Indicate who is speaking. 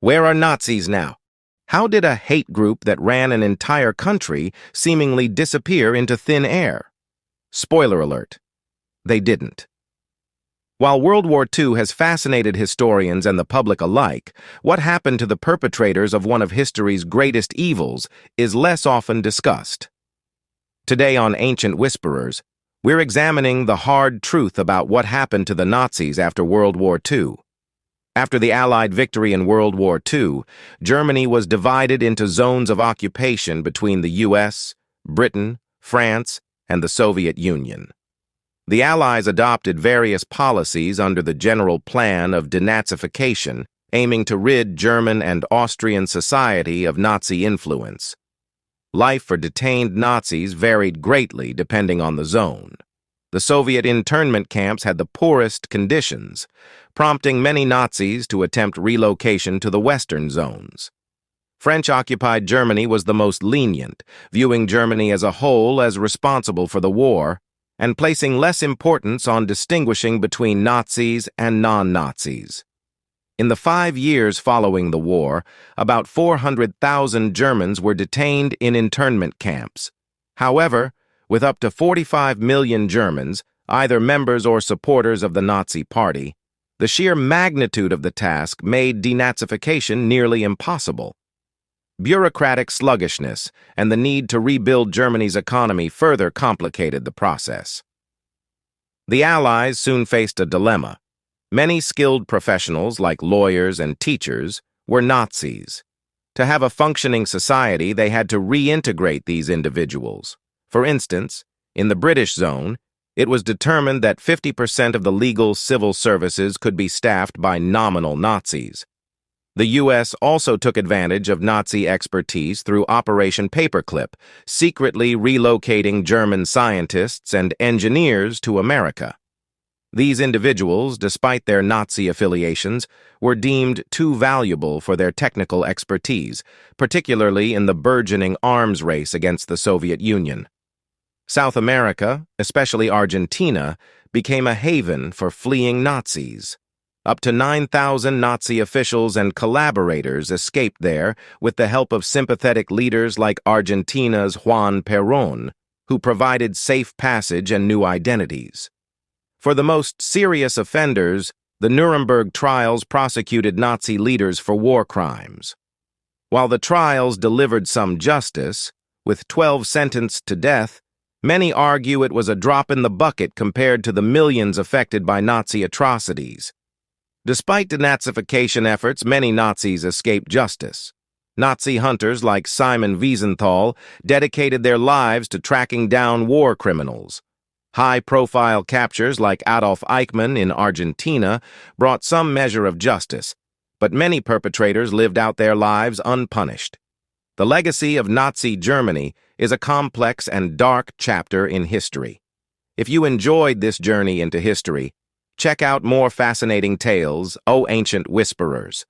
Speaker 1: Where are Nazis now? How did a hate group that ran an entire country seemingly disappear into thin air? Spoiler alert, they didn't. While World War II has fascinated historians and the public alike, what happened to the perpetrators of one of history's greatest evils is less often discussed. Today on Ancient Whisperers, we're examining the hard truth about what happened to the Nazis after World War II. After the Allied victory in World War II, Germany was divided into zones of occupation between the US, Britain, France, and the Soviet Union. The Allies adopted various policies under the general plan of Denazification, aiming to rid German and Austrian society of Nazi influence. Life for detained Nazis varied greatly depending on the zone. The Soviet internment camps had the poorest conditions, prompting many Nazis to attempt relocation to the Western zones. French-occupied Germany was the most lenient, viewing Germany as a whole as responsible for the war, and placing less importance on distinguishing between Nazis and non-Nazis. In the 5 years following the war, about 400,000 Germans were detained in internment camps. However, with up to 45 million Germans, either members or supporters of the Nazi Party, the sheer magnitude of the task made denazification nearly impossible. Bureaucratic sluggishness and the need to rebuild Germany's economy further complicated the process. The Allies soon faced a dilemma. Many skilled professionals, like lawyers and teachers, were Nazis. To have a functioning society, they had to reintegrate these individuals. For instance, in the British zone, it was determined that 50% of the legal civil services could be staffed by nominal Nazis. The U.S. also took advantage of Nazi expertise through Operation Paperclip, secretly relocating German scientists and engineers to America. These individuals, despite their Nazi affiliations, were deemed too valuable for their technical expertise, particularly in the burgeoning arms race against the Soviet Union. South America, especially Argentina, became a haven for fleeing Nazis. Up to 9,000 Nazi officials and collaborators escaped there with the help of sympathetic leaders like Argentina's Juan Perón, who provided safe passage and new identities. For the most serious offenders, the Nuremberg Trials prosecuted Nazi leaders for war crimes. While the trials delivered some justice, with 12 sentenced to death, many argue it was a drop in the bucket compared to the millions affected by Nazi atrocities. Despite denazification efforts, many Nazis escaped justice. Nazi hunters like Simon Wiesenthal dedicated their lives to tracking down war criminals. High-profile captures like Adolf Eichmann in Argentina brought some measure of justice, but many perpetrators lived out their lives unpunished. The legacy of Nazi Germany is a complex and dark chapter in history. If you enjoyed this journey into history, check out more fascinating tales, O Ancient Whisperers.